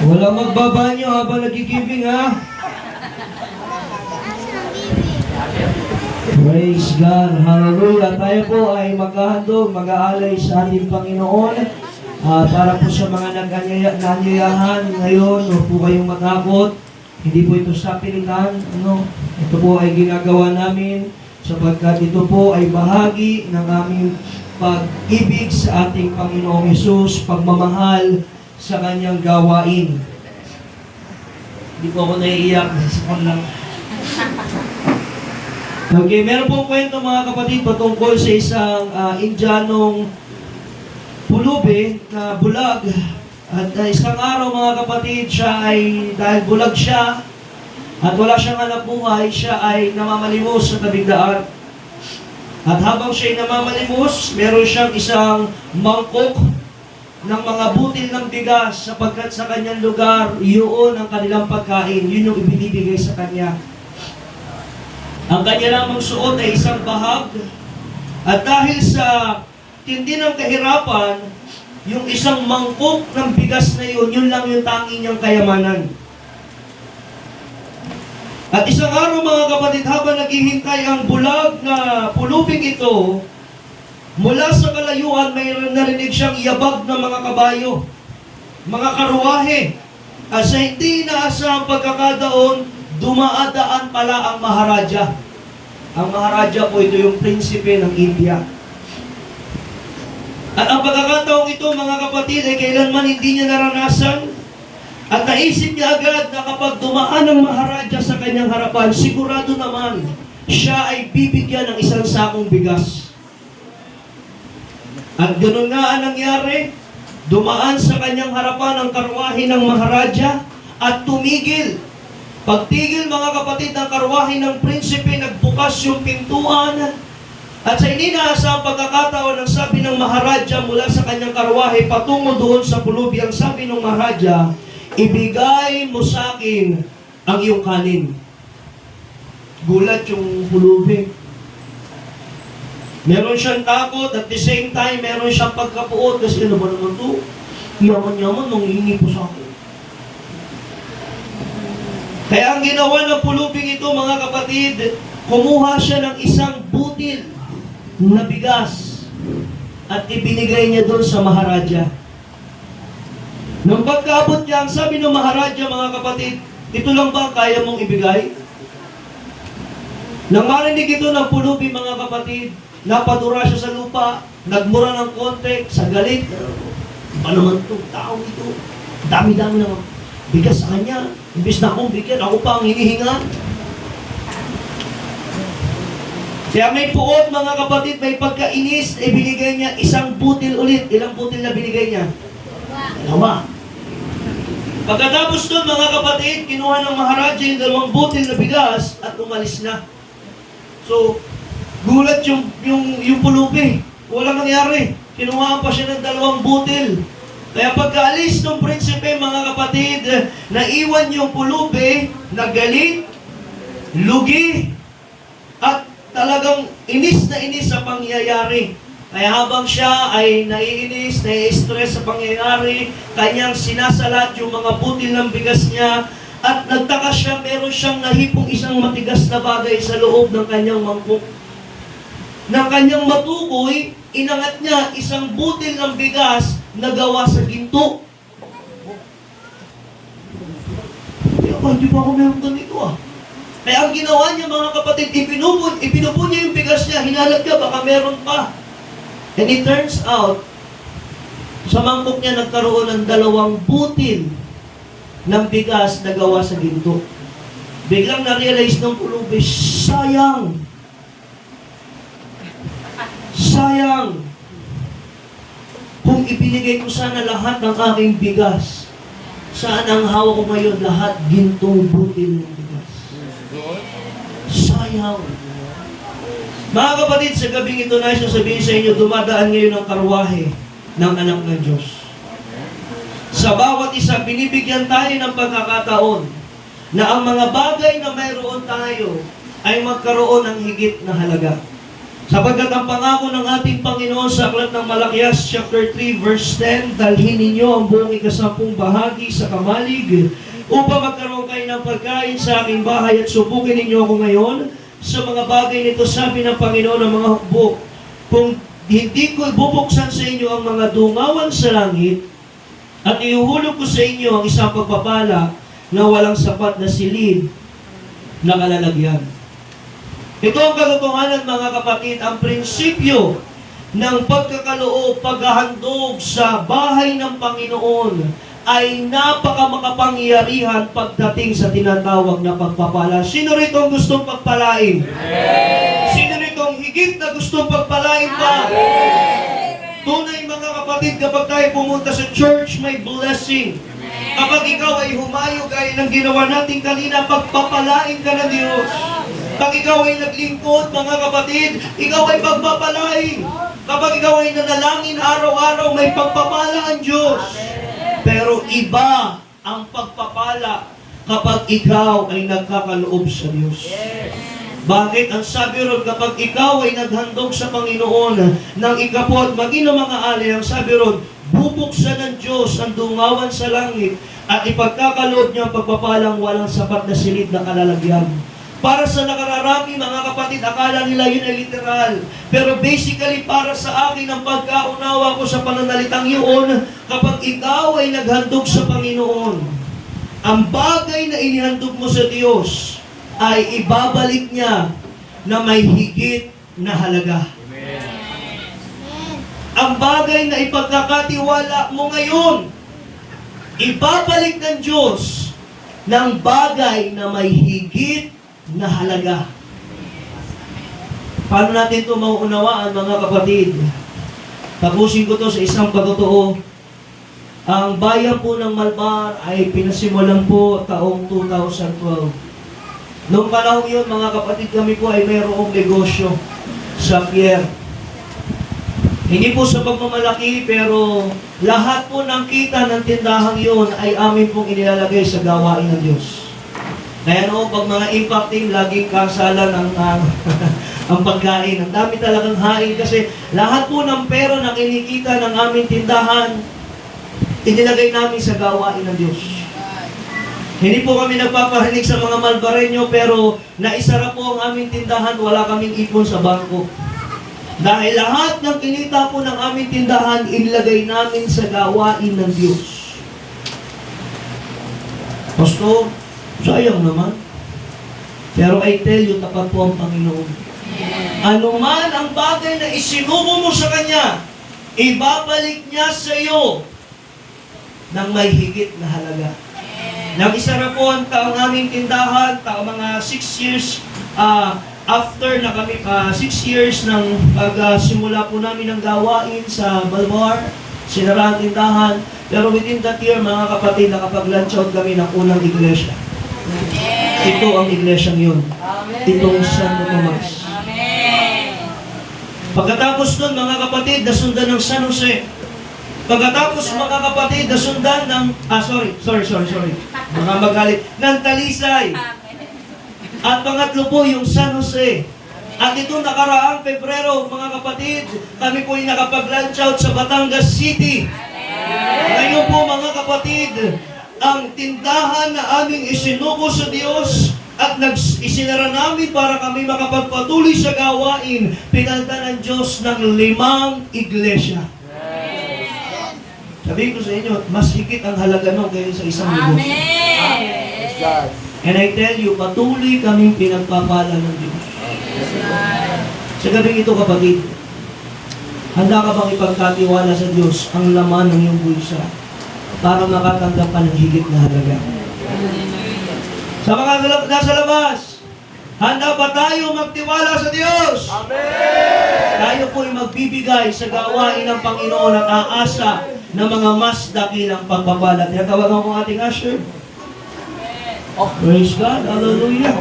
Walang magbabanyo habang nagigibing, ha? Praise God. Hallelujah. Tayo po ay maghahandog, mag-aalay sa ating Panginoon. Para po sa mga nanyayahan ngayon, huwag po kayong matakot. Hindi po ito sa pilitan. Ito po ay ginagawa namin sapagkat ito po ay bahagi ng aming pag-ibig sa ating Panginoong Hesus, pagmamahal sa kanyang gawain. Hindi po ako naiiyak, nasipon lang. Okay, meron pong kwento mga kapatid patungkol sa isang Indianong pulubi na bulag. At isang araw mga kapatid, siya ay, dahil bulag siya at wala siyang hanap buhay, siya ay namamalimos sa tabing daan. At habang siya ay namamalimos, meron siyang isang mangkok ng mga butil ng bigas sapagkat sa kanyang lugar, yun ang kanilang pagkain. Yun yung ibinibigay sa kanya. Ang kanya lamang suot ay isang bahag. At dahil sa tindi ng kahirapan, yung isang mangkok ng bigas na yun lang yung tanging niyang kayamanan. At isang araw mga kapatid, habang naghihintay ang bulag na pulubing ito, mula sa kalayuan, mayroon narinig siyang yabag ng mga kabayo, mga karuwahe. At sa hindi inaasahang pagkakataon, dumaadaan pala ang Maharaja. Ang Maharaja po, ito yung prinsipe ng India. At ang pagkakataong ito, mga kapatid, ay kailanman hindi niya naranasan. At naisip niya agad na kapag dumaan ang Maharaja sa kanyang harapan, sigurado naman, siya ay bibigyan ng isang sakong bigas. At ganoon nga ang nangyari, dumaan sa kanyang harapan ang karwahe ng Maharaja at tumigil. Pagtigil mga kapatid ng karwahe ng prinsipe, nagbukas yung pintuan at sa ininaasahang pagkakataon, ang sabi ng Maharaja mula sa kanyang karwahe patungo doon sa pulubi, ang sabi ng Maharaja, ibigay mo sa akin ang iyong kanin. Gulat yung pulubi. Meron siyang takot, at the same time, meron siyang pagkapuot. Kasi ano ba naman ito? Yaman-yaman, nanghingi po sa akin. Kaya ang ginawa ng pulubing ito, mga kapatid, kumuha siya ng isang butil na bigas at ibinigay niya doon sa Maharaja. Nung pagkaabot niya, ang sabi ng Maharaja, mga kapatid, ito lang ba kaya mong ibigay? Nang marinig ito ng pulubi, mga kapatid, napadura siya sa lupa, nagmura ng konti, sa galit. Ba naman ito, tao ito. Dami-dami na bigas sa kanya. Imbis na akong bigyan, ako pa ang hinihinga. Kaya may puot, mga kapatid, may pagkainis, ibinigay niya isang butil ulit. Ilang butil na binigay niya? Dalawa. Pagkatapos doon, mga kapatid, kinuha ng Maharaja yung dalawang butil na bigas at umalis na. So, gulat yung pulubi. Walang nangyari. Kinuhaan pa siya ng dalawang butil. Kaya pagkaalis ng prinsipe, mga kapatid, naiwan yung pulubi, nagalit, lugi, at talagang inis na inis sa pangyayari. Kaya habang siya ay naiinis, nai-stress sa pangyayari, kanyang sinasalat yung mga butil ng bigas niya, at nagtaka siya, meron siyang nahipong isang matigas na bagay sa loob ng kanyang mangkok. Ng kanyang matukoy, inangat niya isang butil ng bigas na gawa sa ginto. Hindi pa ako meron ganito Kaya ang ginawa niya, mga kapatid, ipinupo niya yung bigas niya, hinalat niya, baka meron pa. And it turns out, sa mangkok niya nagkaroon ng dalawang butil ng bigas na gawa sa ginto. Biglang na-realize ng pulubi, sayang! Sayang! Kung ibinigay ko sana lahat ng aking bigas, saan ang hawak ko ngayon? Lahat gintong butil ng bigas. Sayang! Mga kapatid, sa gabing ito na sasabihin sa inyo, dumadaan ngayon ang karwahe ng anak ng Diyos. Sa bawat isa, binibigyan tayo ng pagkakataon na ang mga bagay na mayroon tayo ay magkaroon ng higit na halaga. Sapagkat ang pangako ng ating Panginoon sa aklat ng Malakias chapter 3 verse 10, dalhin ninyo ang buong ikasampung bahagi sa kamalig upang magkaroon kayo ng pagkain sa aking bahay at subukin ninyo ako ngayon sa mga bagay nito, sabi ng Panginoon ng mga hukbo. Kung hindi ko bubuksan sa inyo ang mga dungawan sa langit at ihuhulog ko sa inyo ang isang pagpapala na walang sapat na silid na kalalagyan. Ito ang katotohanan, mga kapatid, ang prinsipyo ng pagkakaloob, paghahandog sa bahay ng Panginoon ay napakamakapangyarihan pagdating sa tinatawag na pagpapala. Sino rito ang gustong pagpalain? Sino rito ang higit na gustong pagpalain pa? Tunay, mga kapatid, kapag tayo pumunta sa church, may blessing. Kapag ikaw ay humayo gaya ng ginawa natin kanina, pagpapalain ka ng Diyos. Pag ikaw ay naglingkod, mga kapatid, ikaw ay pagpapalain. Kapag ikaw ay nanalangin araw-araw, may pagpapala ang Diyos. Pero iba ang pagpapala kapag ikaw ay nagkakaloob sa Diyos. Bakit? Ang sabi ron, kapag ikaw ay naghandog sa Panginoon ng ikapot, maging ng mga alay, ang sabi ron, bubuksan ng Diyos ang dungawan sa langit at ipagkakaloob niya ang pagpapalang walang sapat na silid na kalalagyan. Para sa nakararami, mga kapatid, akala nila yun ay literal. Pero basically, para sa akin, ang pagkaunawa ko sa pananalitang yun, kapag ikaw ay naghandog sa Panginoon, ang bagay na inihandog mo sa Diyos ay ibabalik niya na may higit na halaga. Amen. Ang bagay na ipagkakatiwala mo ngayon, ibabalik ng Diyos ng bagay na may higit na halaga. Paano natin ito mauunawaan, mga kapatid? Tapusin ko ito sa isang patotoo. Ang bayan po ng Malbar ay pinasimulan po taong 2012. Noong panahon yun, mga kapatid, kami po ay mayroong negosyo sa pier. Hindi po sa pagmamalaki, pero lahat po ng kita ng tindahang yun ay amin pong inilalagay sa gawain ng Diyos. Kaya noong pag mga impacting, laging kasalan ang pagkain. Ang dami talagang hain kasi lahat po ng pera na kinikita ng aming tindahan, inilagay namin sa gawain ng Diyos. Hindi po kami nagpaparinig sa mga Malbareño, pero naisara po ang aming tindahan, wala kaming ipon sa bangko. Dahil lahat ng kinita po ng aming tindahan, inilagay namin sa gawain ng Diyos. Pastor, sayang naman. Pero I tell you, tapat po ang Panginoon. Ano man ang bagay na isinuko mo sa Kanya, ibabalik niya sa iyo ng may higit na halaga. Nag-isara po ang aming tindahan, mga 6 years after na kami, 6 years ng pagsimula po namin ng gawain sa Malbar, sinara ang tindahan. Pero within that year, mga kapatid, nakapag-launch out kami ng unang iglesia. Ito ang iglesyang yun. Itong San Tomas. Pagkatapos nun, mga kapatid, nasundan ng San Jose. Pagkatapos, mga kapatid, nasundan ng, sorry. Mga magalit, ng Talisay. At pangatlo po, yung San Jose. At itong nakaraang Pebrero, mga kapatid, kami po ay nakapag-launch out sa Batangas City. Ngayon po, mga kapatid, ang tindahan na aming isinuko sa Diyos at isinara namin para kami makapagpatuloy sa gawain, pinalta ng Diyos ng 5 iglesia. Sabihin ko sa inyo, mas higit ang halaga nun kaysa sa isang negosyo. And I tell you, patuloy kaming pinagpapala ng Diyos. Sa gabing ito, kapatid, handa ka bang ipagkatiwala sa Diyos ang laman ng iyong bulsa para makatanggap ka ng higit na halaga? Sa mga nasa labas, handa ba tayo magtiwala sa Diyos? Amen! Tayo po'y magbibigay sa gawain ng Panginoon at aasa ng mga mas dakilang pagpapala. Tinatawagan ko ating usher. Praise God. Hallelujah.